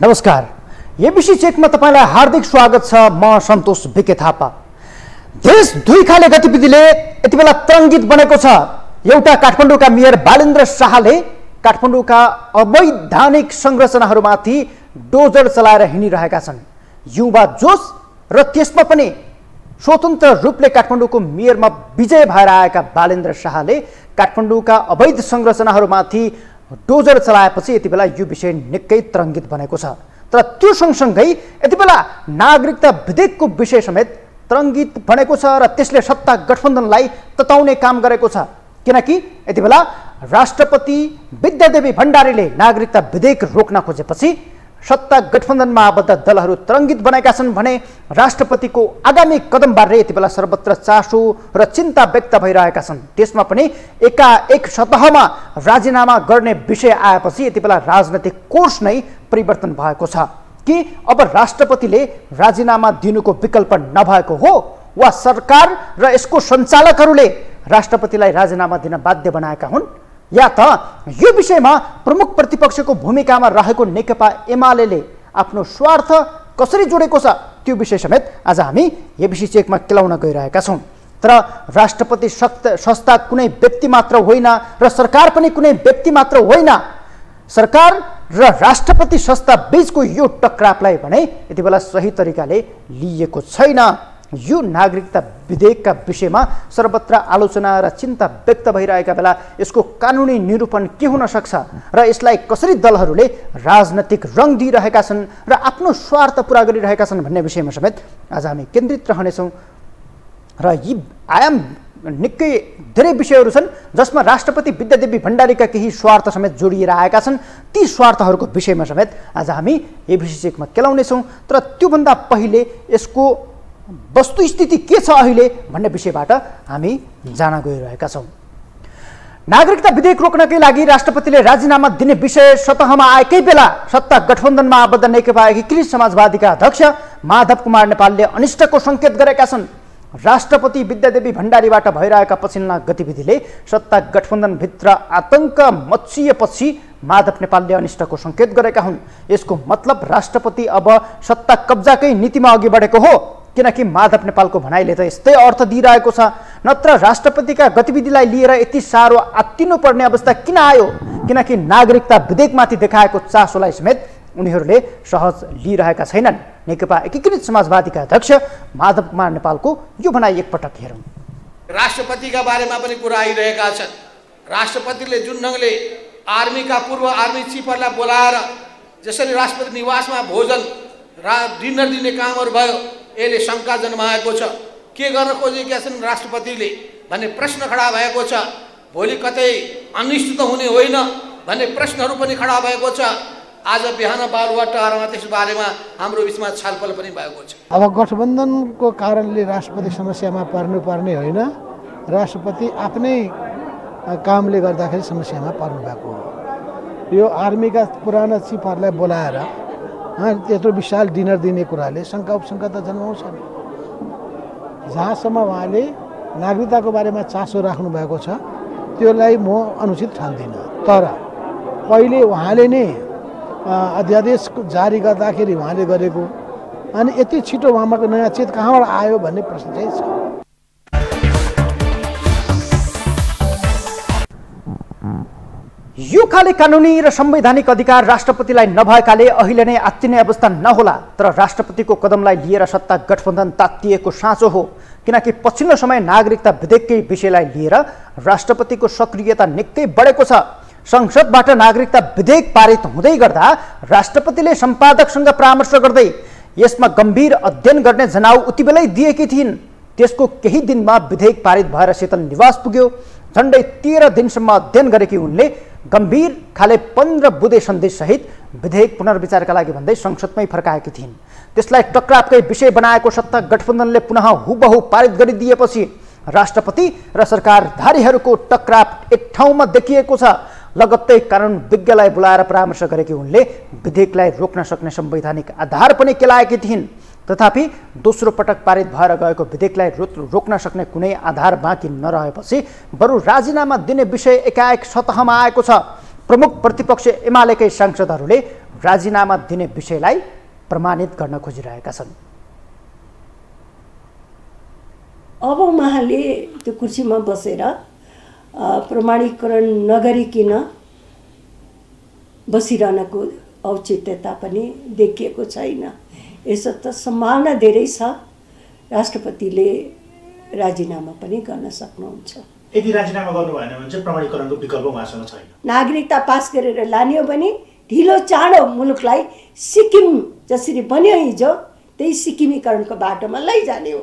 नमस्कार, एबिसी चेकमा तपाईलाई हार्दिक स्वागत छ। म सन्तोष बिके थापा। देश दुई खाले गतिविधिले यति बेला तरङ्गित बनेको छ। एउटा काठमाडौँका मेयर बालेन्द्र शाहले काठमाडौँका अवैधानिक संरचनाहरूमाथि डोजर चलाएर हिँडिरहेका छन्। युवा जोश र त्यसमा पनि स्वतन्त्र रूपले काठमाडौँको मेयरमा विजय भएर आएका बालेन्द्र शाहले काठमाडौँका अवैध संरचनाहरूमाथि डोजर चलाएपछि यति बेला यो विषय निकै तरङ्गित बनेको छ। तर त्यो सँगसँगै यति बेला नागरिकता विधेयकको विषय समेत तरङ्गित बनेको छ र त्यसले सत्ता गठबन्धनलाई तताउने काम गरेको छ। किनकि यति बेला राष्ट्रपति विद्यादेवी भण्डारीले नागरिकता विधेयक रोक्न खोजेपछि सत्ता गठबन्धनमा आबद्ध दलहरू तरङ्गित बनेका छन् भने राष्ट्रपतिको आगामी कदमबारे यति बेला सर्वत्र चासो र चिन्ता व्यक्त भइरहेका छन्। त्यसमा पनि एकाएक सतहमा राजीनामा गर्ने विषय आएपछि यति बेला राजनैतिक कोर्स नै परिवर्तन भएको छ कि अब राष्ट्रपतिले राजीनामा दिनुको विकल्प नभएको हो वा सरकार र यसको सञ्चालकहरूले राष्ट्रपतिलाई राजीनामा दिन बाध्य बनाएका हुन्, या त यो विषयमा प्रमुख प्रतिपक्षको भूमिकामा रहेको नेकपा एमालेले आफ्नो स्वार्थ कसरी जोडेको छ त्यो विषय समेत आज हामी एबिसी चेकमा केलाउन गइरहेका छौँ। तर राष्ट्रपति संस्था कुनै व्यक्ति मात्र होइन र सरकार पनि कुनै व्यक्ति मात्र होइन। सरकार र राष्ट्रपति संस्था बीचको यो टक्रावलाई भने यति बेला सही तरिकाले लिएको छैन। यो नागरिकता विधेयकका विषयमा सर्वत्र आलोचना र चिन्ता व्यक्त भइरहेका बेला यसको कानुनी निरूपण के हुन सक्छ र यसलाई कसरी दलहरूले राजनैतिक रङ दिइरहेका छन् र आफ्नो स्वार्थ पुरा गरिरहेका छन् भन्ने विषयमा समेत आज हामी केन्द्रित रहनेछौँ। र यी आयाम निकै धेरै विषयहरू छन् जसमा राष्ट्रपति विद्यादेवी भण्डारीका केही स्वार्थ समेत जोडिएर आएका छन्। ती स्वार्थहरूको विषयमा समेत आज हामी एबिसी चेकमा केलाउनेछौँ। तर त्योभन्दा पहिले यसको वस्तुस्थिति के छ अहिले भन्ने विषयबाट हामी जान गइरहेका छौँ। नागरिकता विधेयक रोक्नकै लागि राष्ट्रपतिले राजीनामा दिने विषय सतहमा आएकै बेला सत्ता गठबन्धनमा आबद्ध नेकपा एकीकृत समाजवादीका अध्यक्ष माधव कुमार नेपालले अनिष्टको सङ्केत गरेका छन्। राष्ट्रपति विद्यादेवी भण्डारीबाट भइरहेका पछिल्ला गतिविधिले सत्ता गठबन्धनभित्र आतंक मच्चिएपछि माधव नेपालले अनिष्टको सङ्केत गरेका हुन्। यसको मतलब राष्ट्रपति अब सत्ता कब्जाकै नीतिमा अघि बढेको हो, किनकि माधव नेपालको भनाइले त यस्तै अर्थ दिइरहेको छ। नत्र राष्ट्रपतिका गतिविधिलाई लिएर यति साह्रो आत्तिनु पर्ने अवस्था किन आयो? किनकि नागरिकता विधेयकमाथि देखाएको चासोलाई समेत उनीहरूले सहज लिइरहेका छैनन्। नेकपा एकीकृत समाजवादीका अध्यक्ष माधव कुमार नेपालको यो भनाइ एकपटक हेरौँ। राष्ट्रपतिका बारेमा पनि कुरा आइरहेका छन्। राष्ट्रपतिले जुन ढङ्गले आर्मीका पूर्व आर्मी चिफहरूलाई बोलाएर जसरी राष्ट्रपति निवासमा भोजन डिनर दिने कामहरू भयो, यसले शङ्का जन्माएको छ। के गर्न खोजेका छन् राष्ट्रपतिले भन्ने प्रश्न खडा भएको छ। भोलि कतै अनिष्ट त हुने होइन भन्ने प्रश्नहरू पनि खडा भएको छ। आज बिहान बालुवाटारमा त्यस बारेमा हाम्रो बिचमा छलफल पनि भएको छ। अब गठबन्धनको कारणले राष्ट्रपति समस्यामा पर्नुपर्ने होइन, राष्ट्रपति आफ्नै कामले गर्दाखेरि समस्यामा पर्नु भएको हो। यो आर्मीका पुराना चिफहरूलाई बोलाएर त्यत्रो विशाल डिनर दिने कुराले शङ्का उपशङ्का त जन्माउँछ नि। जहाँसम्म उहाँले नागरिकताको बारेमा चासो राख्नु भएको छ त्यसलाई म अनुचित ठान्दिनँ। तर पहिले उहाँले नै अध्यादेश जारी गर्दाखेरि उहाँले गरेको अनि यति छिटो उहाँमा नयाँ चेत कहाँबाट आयो भन्ने प्रश्न चाहिँ छ। यो खाले कानुनी र संवैधानिक अधिकार राष्ट्रपतिलाई नभएकाले अहिले नै आत्तिने अवस्था नहोला। तर राष्ट्रपतिको कदमलाई लिएर सत्ता गठबन्धन तात्तिएको साँचो हो। किनकि पछिल्लो समय नागरिकता विधेयककै विषयलाई लिएर राष्ट्रपतिको सक्रियता निकै बढेको छ। संसदबाट नागरिकता विधेयक पारित हुँदै गर्दा राष्ट्रपतिले सम्पादकसँग परामर्श गर्दै यसमा गम्भीर अध्ययन गर्ने जनाउ उतिबेलै दिएकी थिइन्। त्यसको केही दिनमा विधेयक पारित भएर शीतल निवास पुग्यो। झन्डै 13 दिनसम्म अध्ययन गरेकी उनले गम्भीर खाले 15 बुँदे सन्देशसहित विधेयक पुनर्विचारका लागि भन्दै संसदमै फर्काएकी थिइन्। त्यसलाई टक्रावकै विषय बनाएको सत्ता गठबन्धनले पुनः हुबहु पारित गरिदिएपछि राष्ट्रपति र सरकारधारीहरूको टक्राव एक ठाउँमा देखिएको छ। लगत्तै कानुन विज्ञलाई बोलाएर परामर्श गरेकी उनले विधेयकलाई रोक्न सक्ने संवैधानिक आधार पनि केलाएकी थिइन्। तथापि दोस्रो पटक पारित भएर गएको विधेयकलाई रोक्न सक्ने कुनै आधार बाँकी नरहेपछि बरु राजीनामा दिने विषय एकाएक सतहमा आएको छ। प्रमुख प्रतिपक्ष एमालेकै सांसदहरूले राजीनामा दिने विषयलाई प्रमाणित गर्न खोजिरहेका छन्। अब उहाँले त्यो कुर्सीमा बसेर प्रमाणीकरण नगरिकन बसिरहनको औचित्यता पनि देखिएको छैन। यसो त सम्भावना धेरै छ, राष्ट्रपतिले राजीनामा पनि गर्न सक्नुहुन्छ। यदि राजीनामा गर्नु भएन भने चाहिँ प्रमाणीकरणको विकल्प उहाँसँग छैन। नागरिकता पास गरेर लाने हो भने ढिलो चाँडो मुलुकलाई सिक्किम जसरी बन्यो हिजो त्यही सिक्किमीकरणको बाटोमा लैजाने हो।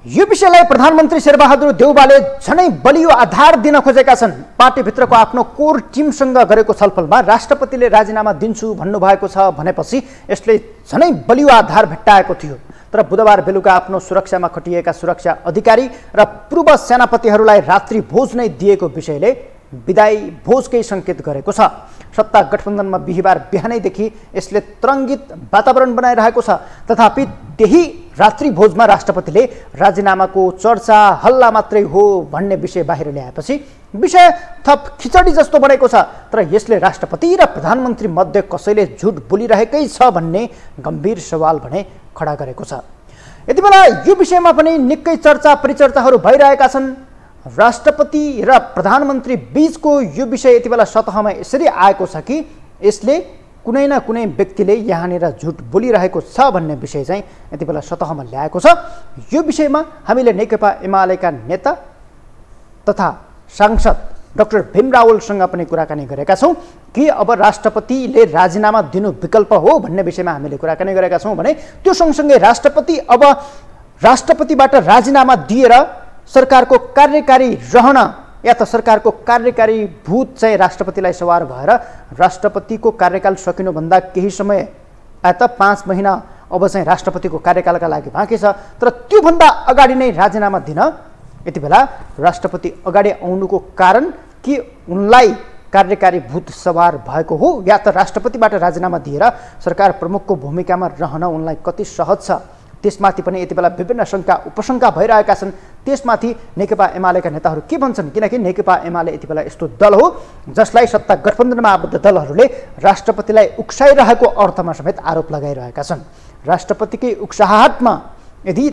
यो विषयलाई प्रधानमन्त्री शेरबहादुर देउवाले झनै बलियो आधार दिन खोजेका छन्। पार्टीभित्रको आफ्नो कोर टिमसँग गरेको छलफलमा राष्ट्रपतिले राजीनामा दिन्छु भन्नुभएको छ भनेपछि यसले झनै बलियो आधार भेट्टाएको थियो। तर बुधबार बेलुका आफ्नो सुरक्षामा खटिएका सुरक्षा अधिकारी र पूर्व सेनापतिहरूलाई रात्रि भोज नै दिएको विषयले विदाई भोजकै सङ्केत गरेको छ। सत्ता गठबन्धनमा बिहिबार बिहानैदेखि यसले तरङ्गित वातावरण बनाइरहेको छ। तथापि त्यही रात्रि भोजमा राष्ट्रपतिले राजीनामाको चर्चा हल्ला मात्रै हो भन्ने विषय बाहिर ल्याएपछि विषय थप खिचडी जस्तो बनेको छ। तर यसले राष्ट्रपति र प्रधानमन्त्री मध्ये कसैले झुट बोलिरहेकै छ भन्ने गम्भीर सवाल भने खडा गरेको छ। यति बेला यो विषयमा पनि निकै चर्चा परिचर्चाहरू भइरहेका छन्। राष्ट्रपति र प्रधानमन्त्री बीचको यो विषय यति बेला सतहमा यसरी आएको छ कि यसले कुनै न कुनै व्यक्तिले यहाँनिर झुट बोलिरहेको छ भन्ने विषय चाहिँ यति बेला सतहमा ल्याएको छ। यो विषयमा हामीले नेकपा एमालेका नेता तथा सांसद डाक्टर भीम रावलसँग पनि कुराकानी गरेका छौँ कि अब राष्ट्रपतिले राजीनामा दिनु विकल्प हो भन्ने विषयमा हामीले कुराकानी गरेका छौँ भने त्यो सँगसँगै राष्ट्रपति अब राष्ट्रपतिबाट राजीनामा दिएर सरकारको कार्यकारी रहन या त सरकारको कार्यकारी भूत चाहिँ राष्ट्रपतिलाई सवार भएर राष्ट्रपतिको कार्यकाल सकिनुभन्दा केही समय या त 5 महिना अब चाहिँ राष्ट्रपतिको कार्यकालका लागि बाँकी छ। तर त्योभन्दा अगाडि नै राजीनामा दिन यति बेला राष्ट्रपति अगाडि आउनुको कारण कि उनलाई कार्यकारी भूत सवार भएको हो या त राष्ट्रपतिबाट राजीनामा दिएर सरकार प्रमुखको भूमिकामा रहन उनलाई कति सहज छ त्यसमाथि पनि यति बेला विभिन्न शङ्का उपशङ्का भइरहेका छन्। त्यसमाथि नेकपा एमालेका नेताहरू के भन्छन्, किनकि नेकपा एमाले यति बेला यस्तो दल हो जसलाई सत्ता गठबन्धनमा आबद्ध दलहरूले राष्ट्रपतिलाई उक्साइरहेको अर्थमा समेत आरोप लगाइरहेका छन्। राष्ट्रपतिकै उक्साहटमा यदि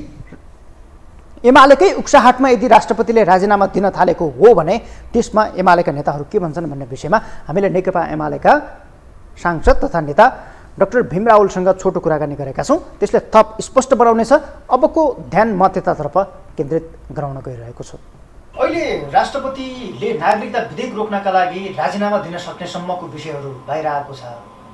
एमालेकै उक्साहटमा यदि राष्ट्रपतिले राजीनामा दिन थालेको हो भने त्यसमा एमालेका नेताहरू के भन्छन् भन्ने विषयमा हामीले नेकपा एमालेका सांसद तथा नेता डाक्टर भीम रावलसँग छोटो कुराकानी गरेका छौँ। त्यसले थप स्पष्ट बनाउनेछ। अबको ध्यान म त्यतातर्फ केन्द्रित गराउन गइरहेको छु। अहिले राष्ट्रपतिले नागरिकता विधेयक रोक्नका लागि राजीनामा दिन सक्ने सम्मको विषयहरू बाहिर आएको छ।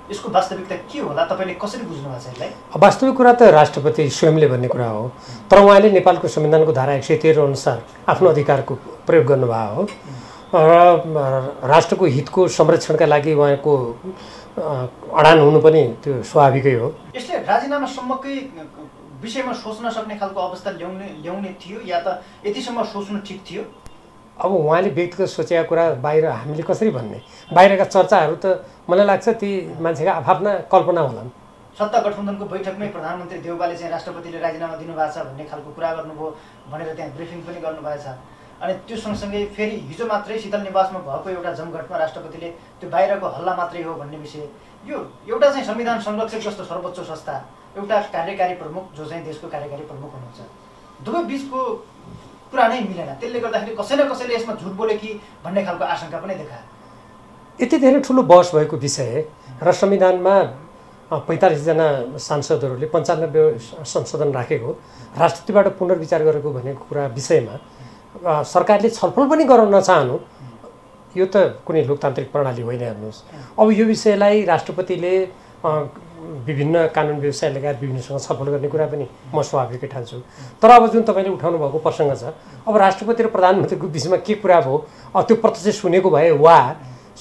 यसको वास्तविकता के होला, तपाईँले कसरी बुझ्नु भएको छ यसलाई? वास्तविक कुरा त राष्ट्रपति स्वयंले भन्ने कुरा हो, तर उहाँले नेपालको संविधानको धारा 113 अनुसार आफ्नो अधिकारको प्रयोग गर्नुभएको हो र राष्ट्रको हितको संरक्षणका लागि उहाँको अडान हुनु पनि त्यो स्वाभाविकै हो। यसले राजीनामासम्मकै विषयमा सोच्न सक्ने खालको अवस्था ल्याउने थियो या त यतिसम्म सोच्नु ठिक थियो? अब उहाँले व्यक्तिगत सोचेका कुरा बाहिर हामीले कसरी भन्ने? बाहिरका चर्चाहरू त मलाई लाग्छ ती मान्छेका आफ्ना कल्पना होलान्। सत्ता गठबन्धनको बैठकमै प्रधानमन्त्री देउवाले चाहिँ राष्ट्रपतिले राजीनामा दिनुभएको छ भन्ने खालको कुरा गर्नुभयो भनेर त्यहाँ ब्रिफिङ पनि गर्नुभएको छ। अनि त्यो सँगसँगै फेरि हिजो मात्रै शीतल निवासमा भएको एउटा जमघटमा राष्ट्रपतिले त्यो बाहिरको हल्ला मात्रै हो भन्ने विषय, यो एउटा चाहिँ संविधान संरक्षक जस्तो सर्वोच्च संस्था, एउटा कार्यकारी प्रमुख जो चाहिँ देशको कार्यकारी प्रमुख हुनुहुन्छ, दुवै बिचको कुरा नै मिलेन। त्यसले गर्दाखेरि कसै न कसैले यसमा झुट बोले कि भन्ने खालको आशंका पनि देखायो। यति धेरै ठुलो बहस भएको विषय र संविधानमा 45 जना सांसदहरूले 95 संशोधन राखेको राष्ट्रपतिबाट पुनर्विचार गरेको भनेको कुरा विषयमा सरकारले छलफल पनि गर्न नचाहनु यो त कुनै लोकतान्त्रिक प्रणाली होइन। हेर्नुहोस्, अब यो विषयलाई राष्ट्रपतिले विभिन्न कानुन व्यवसाय लगायत विभिन्नसँग छलफल गर्ने कुरा पनि म स्वाभाविकै ठान्छु। तर अब जुन तपाईँले उठाउनु भएको प्रसङ्ग छ, अब राष्ट्रपति र प्रधानमन्त्रीको बिचमा के कुरा भयो त्यो प्रत्यक्ष सुनेको भए वा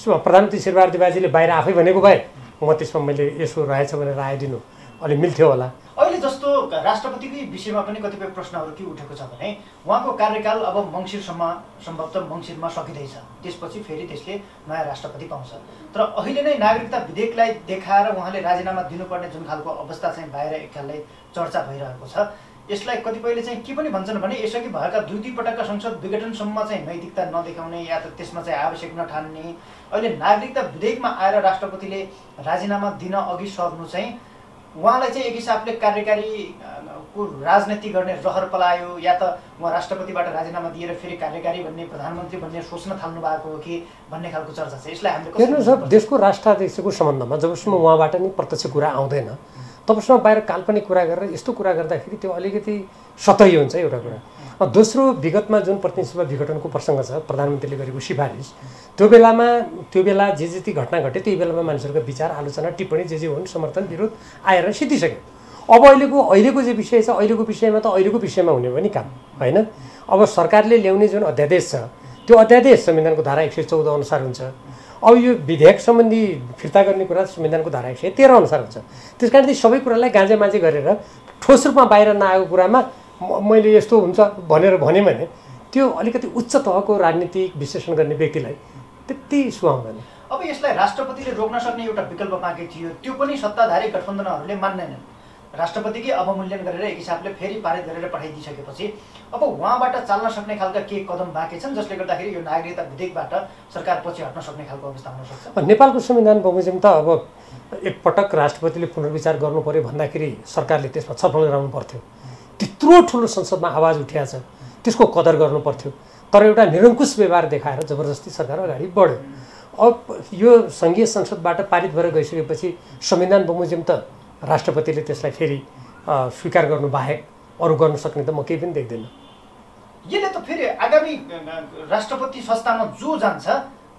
प्रधानमन्त्री शेरबहादुर देउवाजीले बाहिर आफै भनेको भए म त्यसमा मैले यसो रहेछ भनेर राय दिनु अलि मिल्थ्यो होला। अहिले जस्तो राष्ट्रपतिकै विषयमा पनि कतिपय प्रश्नहरू के उठेको छ भने उहाँको कार्यकाल अब मङ्सिरसम्म सम्भवतः मङ्सिरमा सकिँदैछ, त्यसपछि फेरि त्यसले नयाँ राष्ट्रपति पाउँछ। तर अहिले नै नागरिकता विधेयकलाई देखाएर उहाँले राजीनामा दिनुपर्ने जुन खालको अवस्था चाहिँ बाहिर एकखालले चर्चा भइरहेको छ, यसलाई कतिपयले चाहिँ के पनि भन्छन् भने यसअघि भएका दुई पटकका संसद विघटनसम्म चाहिँ नैतिकता नदेखाउने या त त्यसमा चाहिँ आवश्यक नठान्ने, अहिले नागरिकता विधेयकमा आएर राष्ट्रपतिले राजीनामा दिन अघि सर्नु चाहिँ उहाँलाई चाहिँ एक हिसाबले कार्यकारीको राजनीति गर्ने रहर पलायो, या त उहाँ राष्ट्रपतिबाट राजीनामा दिएर फेरि कार्यकारी भन्ने प्रधानमन्त्री भन्ने सोच्न थाल्नु भएको हो कि भन्ने खालको चर्चा छ। यसलाई हामीले हेर्नुहोस्, देशको राष्ट्राध्यक्षको सम्बन्धमा जबसम्म उहाँबाट नै प्रत्यक्ष कुरा आउँदैन तबसम्म बाहिर काल्पनिक कुरा गरेर यस्तो कुरा गर्दाखेरि त्यो अलिकति सतही हुन्छ एउटा कुरा। दोस्रो, विगतमा जुन प्रतिनिधि सभा विघटनको प्रसङ्ग छ, प्रधानमन्त्रीले गरेको सिफारिस, त्यो बेला जे जति घटना घटे त्यही बेलामा मानिसहरूको विचार आलोचना टिप्पणी जे हुन् समर्थन विरोध आएर सिद्धिसक्यो। अब अहिलेको जे विषय छ अहिलेको विषयमा त अहिलेको विषयमा हुने पनि काम होइन। अब सरकारले ल्याउने जुन अध्यादेश छ त्यो अध्यादेश संविधानको धारा 114 अनुसार हुन्छ। अब यो विधेयक सम्बन्धी फिर्ता गर्ने कुरा संविधानको धारा 113 अनुसार हुन्छ। त्यस कारण सबै कुरालाई गाँजेमाझे गरेर ठोस रूपमा बाहिर नआएको कुरामा मैले यस्तो हुन्छ भनेर भने त्यो अलिकति उच्च तहको राजनीतिक विश्लेषण गर्ने व्यक्तिलाई त्यति सुहाउँदैन। अब यसलाई राष्ट्रपतिले रोक्न सक्ने एउटा विकल्प बाँकी थियो, त्यो पनि सत्ताधारी गठबन्धनहरूले मान्दैनन्। राष्ट्रपतिकै अवमूल्यन गरेर एक हिसाबले फेरि पारित गरेर पठाइदिइसकेपछि अब उहाँबाट चाल्न सक्ने खालका के कदम बाँकी छन् जसले गर्दाखेरि यो नागरिकता विधेयकबाट सरकार पछि हट्न सक्ने खालको अवस्था हुन सक्छ? नेपालको संविधान बमोजिम त अब एकपटक राष्ट्रपतिले पुनर्विचार गर्नु पर्यो भन्दाखेरि सरकारले त्यसमा छलफल गराउनु पर्थ्यो। त्यत्रो ठुलो संसदमा आवाज उठिया छ, त्यसको कदर गर्नु पर्थ्यो। तर एउटा निरङ्कुश व्यवहार देखाएर जबरजस्ती सरकार अगाडि बढ्यो। अब यो सङ्घीय संसदबाट पारित भएर गइसकेपछि संविधान बमोजिम त राष्ट्रपतिले त्यसलाई फेरि स्वीकार गर्नु बाहेक अरू गर्न सक्ने त म केही पनि देख्दैन। यसले त फेरि आगामी राष्ट्रपति संस्थामा जो जान्छ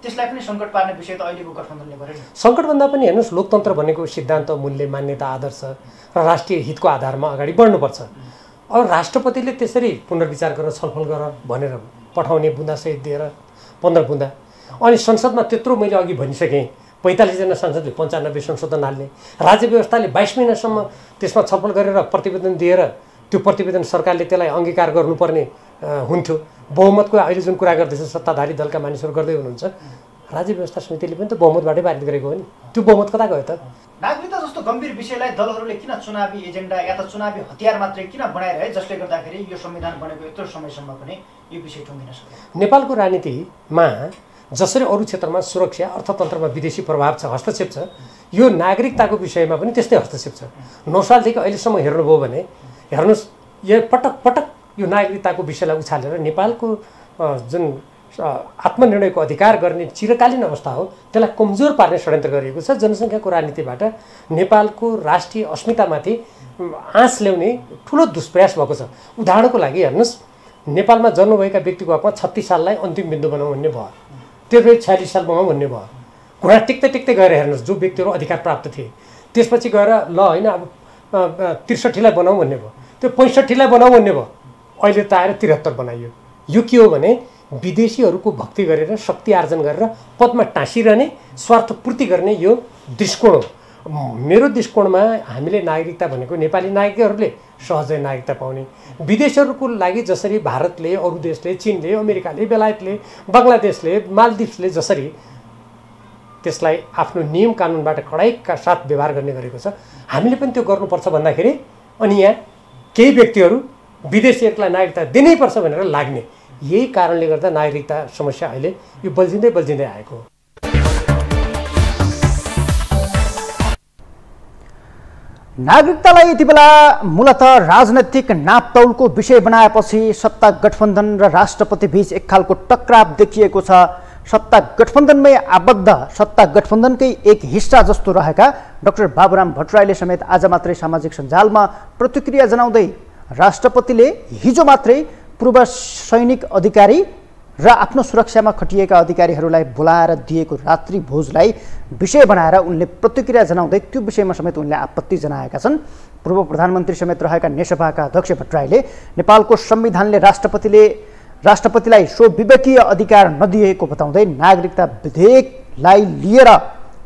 त्यसलाई पनि सङ्कट पार्ने विषय त अहिलेको गठबन्धनले गरेन। सङ्कटभन्दा पनि हेर्नुहोस्, लोकतन्त्र भनेको सिद्धान्त, मूल्य, मान्यता, आदर्श र राष्ट्रिय हितको आधारमा अगाडि बढ्नुपर्छ। अब राष्ट्रपतिले त्यसरी पुनर्विचार गरेर छलफल गर भनेर पठाउने बुँदासहित दिएर 15 बुँदा, अनि संसदमा त्यत्रो मैले अघि भनिसकेँ 45 जना सांसदले 95 संशोधन हाल्ने, राज्य व्यवस्थाले 22 महिनासम्म त्यसमा छलफल गरेर प्रतिवेदन दिएर त्यो प्रतिवेदन सरकारले त्यसलाई अङ्गीकार गर्नुपर्ने हुन्थ्यो। बहुमतको अहिले जुन कुरा गर्दैछ सत्ताधारी दलका मानिसहरू गर्दै हुनुहुन्छ, राज्य व्यवस्था समितिले पनि त बहुमतबाटै पारित गरेको हो नि। त्यो बहुमत कता गयो त? नागरिकता जस्तो गम्भीर विषयलाई दलहरूले किन चुनावी एजेन्डा या त चुनावी हतियार मात्रै किन बनाइरहे जसले गर्दाखेरि यो संविधान बनेको यत्रो समयसम्म पनि यो विषय टुङ्गिन सक्यो? नेपालको राजनीतिमा जसरी अरू क्षेत्रमा सुरक्षा, अर्थतन्त्रमा विदेशी प्रभाव छ, हस्तक्षेप छ, यो नागरिकताको विषयमा पनि त्यस्तै हस्तक्षेप छ। 9 सालदेखि अहिलेसम्म हेर्नुभयो भने हेर्नुहोस्, यो पटक पटक यो नागरिकताको विषयलाई उछालेर नेपालको जुन आत्मनिर्णयको अधिकार गर्ने चिरकालीन अवस्था हो त्यसलाई कमजोर पार्ने षड्यन्त्र गरिएको छ। जनसङ्ख्याको राजनीतिबाट नेपालको राष्ट्रिय अस्मितामाथि आँच ल्याउने ठुलो दुष्प्रयास भएको छ। उदाहरणको लागि हेर्नुहोस्, नेपालमा जन्म भएका व्यक्तिको हकमा 36 साललाई अन्तिम बिन्दु बनाऊ भन्ने भयो, त्यो फेरि 46 साल बनाऊ भन्ने भयो। घुँडा टिक्दै गएर हेर्नुहोस्, जो व्यक्तिहरू अधिकार प्राप्त थिए त्यसपछि गएर ल होइन अब 63लाई बनाऊ भन्ने भयो, त्यो 65लाई बनाऊ भन्ने भयो, अहिले त आएर 73 बनाइयो। यो के हो भने विदेशीहरूको भक्ति गरेर शक्ति आर्जन गरेर पदमा टाँसिरहने, स्वार्थपूर्ति गर्ने यो दृष्टिकोण हो। मेरो दृष्टिकोणमा हामीले नागरिकता भनेको नेपाली नागरिकहरूले सहजै नागरिकता पाउने, विदेशीहरूको लागि जसरी भारतले, अरू देशले, चीनले, अमेरिकाले, बेलायतले, बङ्गलादेशले, मालदिप्सले जसरी त्यसलाई आफ्नो नियम कानुनबाट कडाइका साथ व्यवहार गर्ने गरेको छ, हामीले पनि त्यो गर्नुपर्छ भन्दाखेरि अनि यहाँ केही व्यक्तिहरू विदेशीहरूलाई नागरिकता दिनैपर्छ भनेर लाग्ने, यही कारणले गर्दा नागरिकता समस्या अहिले यो बल्झिँदै आएको हो। नागरिकतालाई यति बेला मूलत राजनैतिक नापतौलको विषय बनाएपछि सत्ता गठबन्धन र राष्ट्रपति बीच एक खालको टक्राव देखिएको छ। सत्ता गठबन्धनमै आबद्ध, सत्ता गठबन्धनकै एक हिस्सा जस्तो रहेका डाक्टर बाबुराम भट्टराईले समेत आज मात्रै सामाजिक सञ्जालमा प्रतिक्रिया जनाउँदै राष्ट्रपतिले हिजो मात्रै पूर्व सैनिक अधिकारी र आफ्नो सुरक्षामा खटिएका अधिकारीहरूलाई बोलाएर दिएको रात्रि भोजलाई विषय बनाएर उनले प्रतिक्रिया जनाउँदै त्यो विषयमा समेत उनले आपत्ति जनाएका छन्। पूर्व प्रधानमन्त्री समेत रहेका नेकपाका अध्यक्ष भट्टराईले नेपालको संविधानले राष्ट्रपतिलाई सो विवेकीय अधिकार नदिएको बताउँदै नागरिकता विधेयकलाई लिएर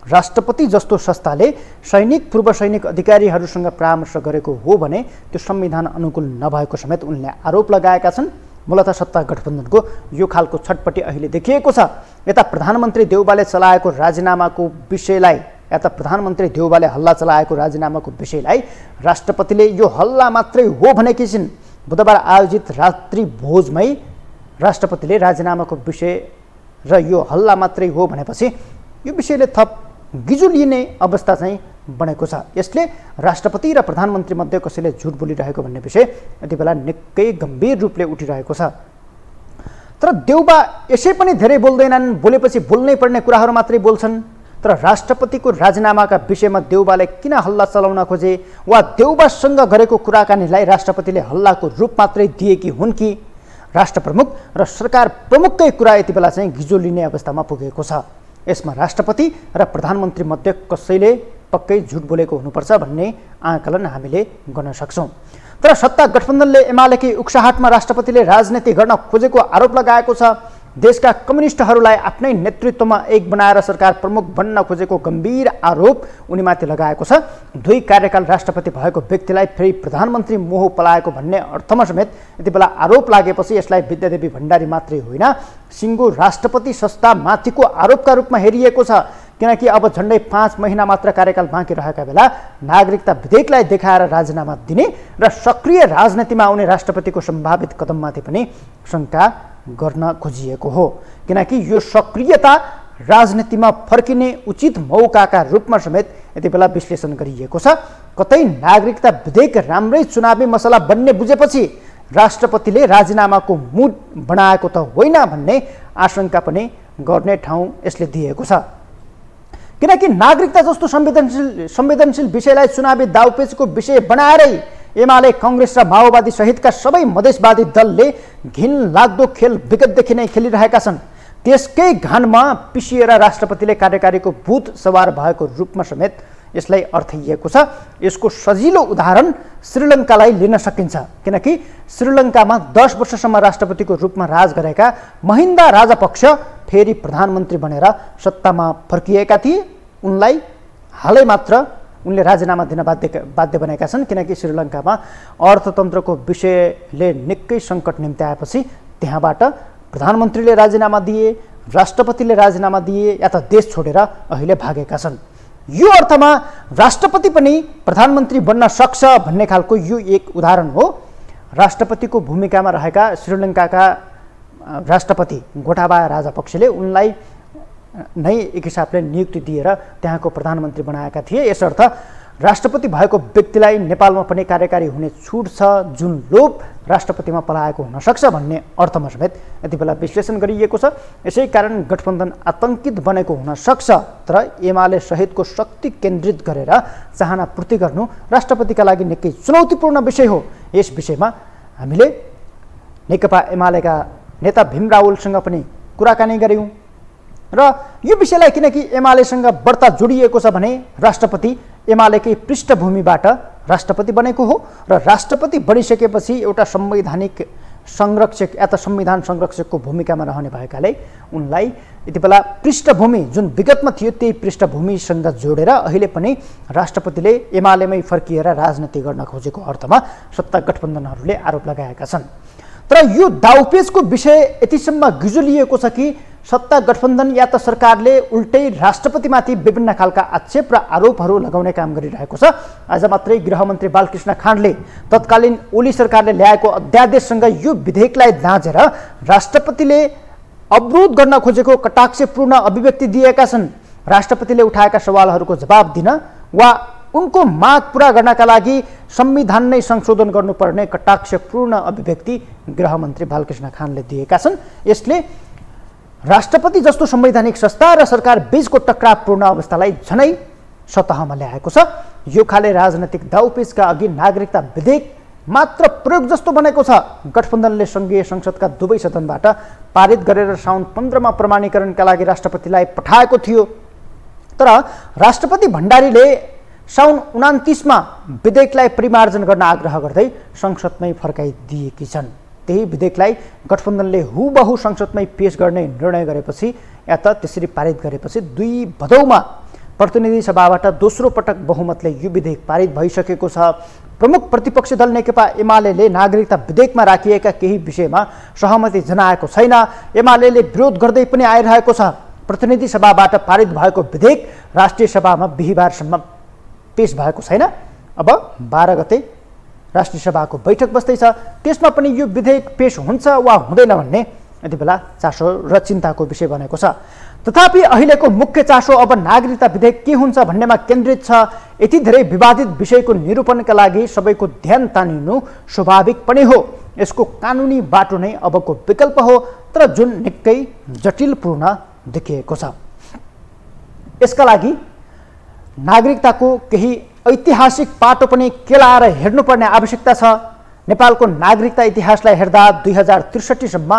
राष्ट्रपति जस्तो संस्थाले सैनिक, पूर्व सैनिक अधिकारीहरूसँग परामर्श गरेको हो भने त्यो संविधान अनुकूल नभएको समेत उनले आरोप लगाएका छन्। मूलतः सत्ता गठबन्धनको यो खालको छटपटी अहिले देखिएको छ। यता प्रधानमन्त्री देउबाले चलाएको राजीनामाको विषयलाई या त प्रधानमन्त्री देउबाले हल्ला चलाएको राजीनामाको विषयलाई राष्ट्रपतिले यो हल्ला मात्रै हो भनेकी छिन्। बुधबार आयोजित रात्रि भोजमै राष्ट्रपतिले राजीनामाको विषय र यो हल्ला मात्रै हो भनेपछि यो विषयले थप गिजो लिने अवस्था चाहिँ बनेको छ। यसले राष्ट्रपति र प्रधानमन्त्री मध्ये कसैले झुट बोलिरहेको भन्ने विषय यति बेला निकै गम्भीर रूपले उठिरहेको छ। तर देउबा यसै पनि धेरै बोल्दैनन्, बोलेपछि बोल्नै पर्ने कुराहरू मात्रै बोल्छन्। तर राष्ट्रपतिको राजीनामाका विषयमा देउबाले किन हल्ला चलाउन खोजे वा देउबासँग गरेको कुराकानीलाई राष्ट्रपतिले हल्लाको रूप मात्रै दिएकी हुन् कि राष्ट्र प्रमुख र सरकार प्रमुखकै कुरा यति बेला चाहिँ गिजो लिने अवस्थामा पुगेको छ। यसमा राष्ट्रपति र प्रधानमन्त्री मध्ये कसैले पक्कै झुट बोलेको हुनुपर्छ भन्ने आकलन हामीले गर्न सक्छौँ। तर सत्ता गठबन्धनले एमालेकै उक्साहटमा राष्ट्रपतिले राजनीति गर्न खोजेको आरोप लगाएको छ। देशका कम्युनिस्टहरूलाई आफ्नै नेतृत्वमा एक बनाएर सरकार प्रमुख बन्न खोजेको गम्भीर आरोप उनीमाथि लगाएको छ। 2 कार्यकाल राष्ट्रपति भएको व्यक्तिलाई फेरि प्रधानमन्त्री मोह पलाएको भन्ने अर्थमा समेत यति बेला आरोप लागेपछि यसलाई विद्यादेवी भण्डारी मात्रै होइन, सिङ्गो राष्ट्रपति संस्थामाथिको आरोपका रूपमा हेरिएको छ। किनकि अब झन्डै 5 महिना मात्र कार्यकाल बाँकी रहेका बेला नागरिकता विधेयकलाई देखाएर राजीनामा दिने र सक्रिय राजनीतिमा आउने राष्ट्रपतिको सम्भावित कदममाथि पनि शङ्का गर्न खोजिएको हो। किनकि यो सक्रियता राजनीतिमा फर्किने उचित मौकाका रूपमा समेत यति बेला विश्लेषण गरिएको छ। कतै नागरिकता विधेयक राम्रै चुनावी मसला बन्ने बुझेपछि राष्ट्रपतिले राजीनामाको मुड बनाएको त होइन भन्ने आशंका पनि गर्ने ठाउँ यसले दिएको छ। किनकि नागरिकता जस्तो संवेदनशील विषयलाई चुनावी दाउपेचको विषय बनाएरै एमाले, कांग्रेस र माओवादी सहितका सबै मधेसवादी दलले घिनलाग्दो खेल विगतदेखि नै खेलिरहेका छन्। त्यसकै घानमा पिसिएर राष्ट्रपतिले कार्यकारीको भूत सवार भएको रूपमा समेत यसलाई अर्थाइएको छ। यसको सजिलो उदाहरण श्रीलङ्कालाई लिन सकिन्छ। किनकि श्रीलङ्कामा 10 वर्षसम्म राष्ट्रपतिको रूपमा राज गरेका महिन्दा राजपक्ष फेरि प्रधानमन्त्री बनेर सत्तामा फर्किएका थिए। उनलाई हालै मात्र उनले राजीनामा दिन बाध्य बनेका छन्। किनकि श्रीलङ्कामा अर्थतन्त्रको विषयले निकै सङ्कट निम्त्याएपछि त्यहाँबाट प्रधानमन्त्रीले राजीनामा दिए, राष्ट्रपतिले राजीनामा दिए या त देश छोडेर अहिले भागेका छन्। यो अर्थमा राष्ट्रपति पनि प्रधानमन्त्री बन्न सक्छ भन्ने खालको यो एक उदाहरण हो। राष्ट्रपतिको भूमिकामा रहेका श्रीलङ्काका राष्ट्रपति गोटाबाया राजपक्षले उनलाई नै एक हिसाबले नियुक्ति दिएर त्यहाँको प्रधानमन्त्री बनाएका थिए। यसर्थ राष्ट्रपति भएको व्यक्तिलाई नेपालमा पनि कार्यकारी हुने छुट छ, जुन लोभ राष्ट्रपतिमा पलाएको हुन सक्छ भन्ने अर्थमा समेत यति बेला विश्लेषण गरिएको छ। यसै कारण गठबन्धन आतंकित बनेको हुन सक्छ। तर एमाले सहितको शक्ति केन्द्रित गरेर चाहना पूर्ति गर्नु राष्ट्रपतिका लागि निकै चुनौतीपूर्ण विषय हो। यस विषयमा हामीले नेकपा एमालेका नेता भीम रावलसँग पनि कुराकानी गर्यौं र यो विषयलाई किनकि एमालेसँग बढ्ता जोडिएको छ भने राष्ट्रपति एमालेकै पृष्ठभूमिबाट राष्ट्रपति बनेको हो र राष्ट्रपति बनिसकेपछि एउटा संवैधानिक संरक्षक या त संविधान संरक्षकको भूमिकामा रहने भएकाले उनलाई यति बेला पृष्ठभूमि जुन विगतमा थियो त्यही पृष्ठभूमिसँग जोडेर अहिले पनि राष्ट्रपतिले एमालेमै फर्किएर राजनीति गर्न खोजेको अर्थमा सत्ता गठबन्धनहरूले आरोप लगाएका छन्। तर यो दाउपेचको विषय यतिसम्म गिजुलिएको छ कि सत्ता गठबन्धन या त सरकारले उल्टै राष्ट्रपतिमाथि विभिन्न खालका आक्षेप र आरोपहरू लगाउने काम गरिरहेको छ। आज मात्रै गृहमन्त्री बालकृष्ण खाँडले तत्कालीन ओली सरकारले ल्याएको अध्यादेशसँग यो विधेयकलाई दाँजेर राष्ट्रपतिले अवरोध गर्न खोजेको कटाक्षपूर्ण अभिव्यक्ति दिएका छन्। राष्ट्रपतिले उठाएका सवालहरूको जवाब दिन वा उनको माग पूरा गर्नका लागि संविधान नै संशोधन गर्नुपर्ने कटाक्षपूर्ण अभिव्यक्ति गृहमन्त्री बालकृष्ण खाँडले दिएका छन्। यसले राष्ट्रपति जस्तो संवैधानिक संस्था र सरकार बीचको टकरावपूर्ण अवस्थालाई झनै सतहमा ल्याएको छ। यो खाले राजनैतिक दाउपेचका अघि नागरिकता विधेयक मात्र प्रयोग जस्तो बनेको छ। गठबन्धनले संघीय संसदका दुवै सदनबाट पारित गरेर साउन 15 मा प्रमाणीकरणका लागि राष्ट्रपतिलाई पठाएको थियो। तर राष्ट्रपति भण्डारीले साउन 29 मा विधेयकलाई परिमार्जन गर्न आग्रह गर्दै संसदमै फर्काइदिएकी छन्। त्यही विधेयकलाई गठबन्धनले हुबहु संसदमै पेश गर्ने निर्णय गरेपछि या त त्यसरी पारित गरेपछि 2 भदौमा प्रतिनिधि सभाबाट दोस्रो पटक बहुमतले यो विधेयक पारित भइसकेको छ। प्रमुख प्रतिपक्षी दल नेकपा एमालेले नागरिकता विधेयकमा राखिएका केही विषयमा सहमति जनाएको छैन। एमालेले विरोध गर्दै पनि आइरहेको छ। प्रतिनिधि सभाबाट पारित भएको विधेयक राष्ट्रिय सभामा बिहीबारसम्म पेश भएको छैन। अब 12 गते राष्ट्रिय सभाको बैठक बस्दैछ, त्यसमा पनि यो विधेयक पेश हुन्छ वा हुँदैन भन्ने यति बेला चासो र चिन्ताको विषय बनेको छ। तथापि अहिलेको मुख्य चासो अब नागरिकता विधेयक के हुन्छ भन्नेमा केन्द्रित छ। यति धेरै विवादित विषयको निरूपणका लागि सबैको ध्यान तानिनु स्वाभाविक पनि हो। यसको कानुनी बाटो नै अबको विकल्प हो, तर जुन निकै जटिलपूर्ण देखिएको छ। यसका लागि नागरिकताको केही ऐतिहासिक पाटो पनि केलाएर हेर्नुपर्ने आवश्यकता छ। नेपालको नागरिकता इतिहासलाई हेर्दा 2063 सम्म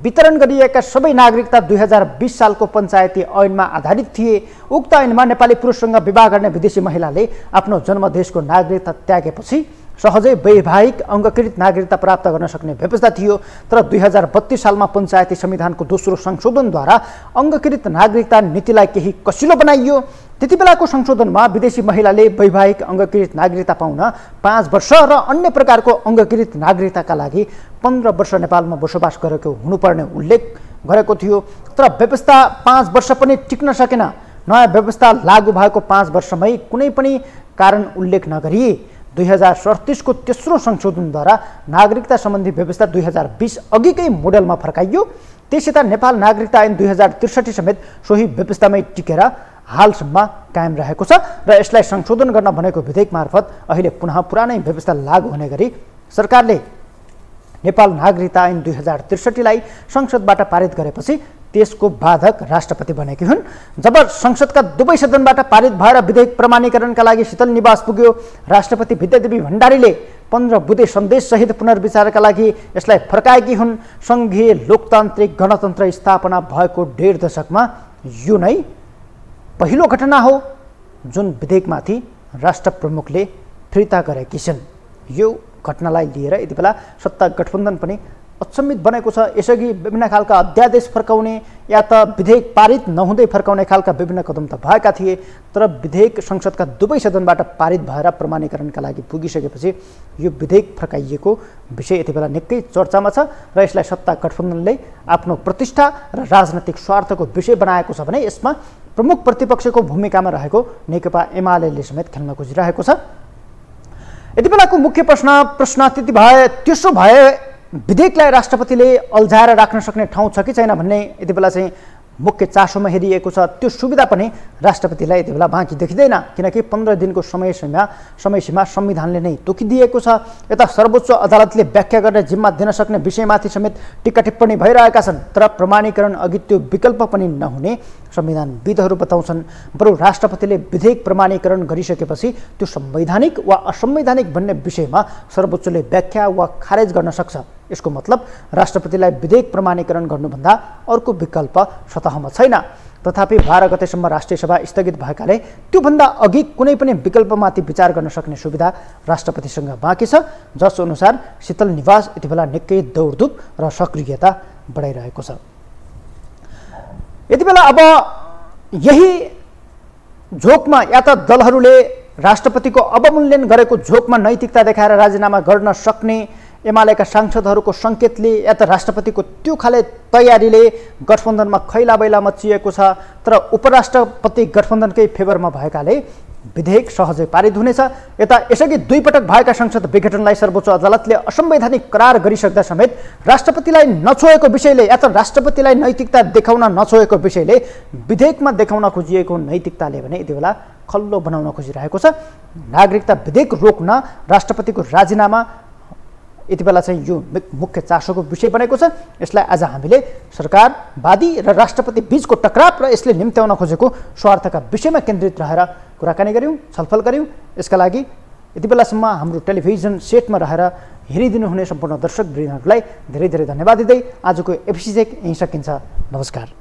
वितरण गरिएका सबै नागरिकता 2020 सालको पञ्चायती ऐनमा आधारित थिए। उक्त ऐनमा नेपाली पुरुषसँग विवाह गर्ने विदेशी महिलाले आफ्नो जन्मदेशको नागरिकता त्यागेपछि सहजै वैवाहिक अङ्गीकृत नागरिकता प्राप्त गर्न सक्ने व्यवस्था थियो। तर 2032 सालमा पञ्चायती संविधानको दोस्रो संशोधनद्वारा अङ्गीकृत नागरिकता नीतिलाई केही कसिलो बनाइयो। त्यति बेलाको संशोधनमा विदेशी महिलाले वैवाहिक अङ्गीकृत नागरिकता पाउन 5 वर्ष र अन्य प्रकारको अङ्गीकृत नागरिकताका लागि 15 वर्ष नेपालमा बसोबास गरेको हुनुपर्ने उल्लेख गरेको थियो। तर व्यवस्था 5 वर्ष पनि टिक्न सकेन। नयाँ व्यवस्था लागू भएको 5 वर्षमै कुनै पनि कारण उल्लेख नगरी 2037 को तेस्रो संशोधनद्वारा नागरिकता सम्बन्धी व्यवस्था 2020 अघिकै मोडेलमा फर्काइयो। त्यसैता नेपाल नागरिकता ऐन 2063 समेत सोही व्यवस्थामै टिकेर हालसम्म कायम रहेको छ र यसलाई संशोधन गर्न भनेको विधेयक मार्फत अहिले पुनः पुरानै व्यवस्था लागू हुने गरी सरकारले नेपाल नागरिकता ऐन 2063 लाई संसदबाट पारित गरेपछि त्यसको बाधक राष्ट्रपति बनेकी हुन्। जब संसदका दुवै सदनबाट पारित भएर विधेयक प्रमाणीकरणका लागि शीतल निवास पुग्यो, राष्ट्रपति विद्यादेवी भण्डारीले 15 बुँदे सन्देश सहित पुनर्विचारका लागि यसलाई फर्काएकी हुन्। सङ्घीय लोकतान्त्रिक गणतन्त्र स्थापना भएको 1.5 दशकमा यो नै पहिलो घटना हो जुन विधेयकमाथि राष्ट्र प्रमुखले फिर्ता गरेकी छिन्। यो घटनालाई लिएर यति बेला सत्ता गठबन्धन पनि अचम्मित बनेको छ। यसअघि विभिन्न खालका अध्यादेश फर्काउने या त विधेयक पारित नहुँदै फर्काउने खालका विभिन्न कदम त भएका थिए, तर विधेयक संसदका दुवै सदनबाट पारित भएर प्रमाणीकरणका लागि पुगिसकेपछि यो विधेयक फर्काइएको विषय यति बेला निकै चर्चामा छ र यसलाई सत्ता गठबन्धनले आफ्नो प्रतिष्ठा र राजनैतिक स्वार्थको विषय बनाएको छ भने यसमा प्रमुख प्रतिपक्षको भूमिकामा रहेको नेकपा एमाले समेत खेल्न खोजिरहेको छ। यति बेलाको मुख्य प्रश्न त्यति भए त्यसो भए विधेयकलाई राष्ट्रपतिले अल्झाएर राख्न सक्ने ठाउँ छ कि छैन भन्ने यति बेला चाहिँ मुख्य चासोमा हेरिएको छ। त्यो सुविधा पनि राष्ट्रपतिलाई यति बेला बाँकी देखिँदैन, किनकि 15 दिनको समयसीमा संविधानले नै तोकिदिएको छ। यता सर्वोच्च अदालतले व्याख्या गर्ने जिम्मा दिन सक्ने विषयमाथि समेत टिक्का टिप्पणी भइरहेका छन्, तर प्रमाणीकरण अघि त्यो विकल्प पनि नहुने संविधानविदहरू बताउँछन्। बरु राष्ट्रपतिले विधेयक प्रमाणीकरण गरिसकेपछि त्यो संवैधानिक वा असंवैधानिक भन्ने विषयमा सर्वोच्चले व्याख्या वा खारेज गर्न सक्छ। यसको मतलब राष्ट्रपतिलाई विधेयक प्रमाणीकरण गर्नुभन्दा अर्को विकल्प सतहमा छैन। तथापि 12 गतेसम्म राष्ट्रिय सभा स्थगित भएकाले त्योभन्दा अघि कुनै पनि विकल्पमाथि विचार गर्न सक्ने सुविधा राष्ट्रपतिसँग बाँकी छ, जस अनुसार शीतल निवास यति बेला निकै दौडधुप र सक्रियता बढाइरहेको छ। यति बेला अब यही झोकमा या त दलहरूले राष्ट्रपतिको अवमूल्यन गरेको झोकमा नैतिकता देखाएर राजीनामा गर्न सक्ने एमालेका सांसदहरूको सङ्केतले या त राष्ट्रपतिको त्यो खाले तयारीले गठबन्धनमा खैलाबैला मचिएको छ। तर उपराष्ट्रपति गठबन्धनकै फेभरमा भएकाले विधेयक सहजै पारित हुनेछ। यता यसअघि 2 पटक भएका संसद विघटनलाई सर्वोच्च अदालतले असंवैधानिक करार गरिसक्दा समेत राष्ट्रपतिलाई नछोएको विषयले या त राष्ट्रपतिलाई नैतिकता देखाउन नछोएको विषयले विधेयकमा देखाउन खोजिएको नैतिकताले भने यति बेला खल्लो बनाउन खोजिरहेको छ। नागरिकता विधेयक रोक्न राष्ट्रपतिको राजीनामा यति बेला चाहिँ यो मुख्य चासोको विषय बनेको छ। यसलाई आज हामीले सरकारवादी र राष्ट्रपति बीचको टकराव र यसले निम्त्याउन खोजेको स्वार्थका विषयमा केन्द्रित रहेर कुराकानी गऱ्यौँ, छलफल गऱ्यौँ। यसका लागि यति बेलासम्म हाम्रो टेलिभिजन सेटमा रहेर हेरिदिनु हुने सम्पूर्ण दर्शकवृन्दहरूलाई धेरै धेरै धन्यवाद दिँदै आजको एफिसी चेक यहीँ सकिन्छ। नमस्कार।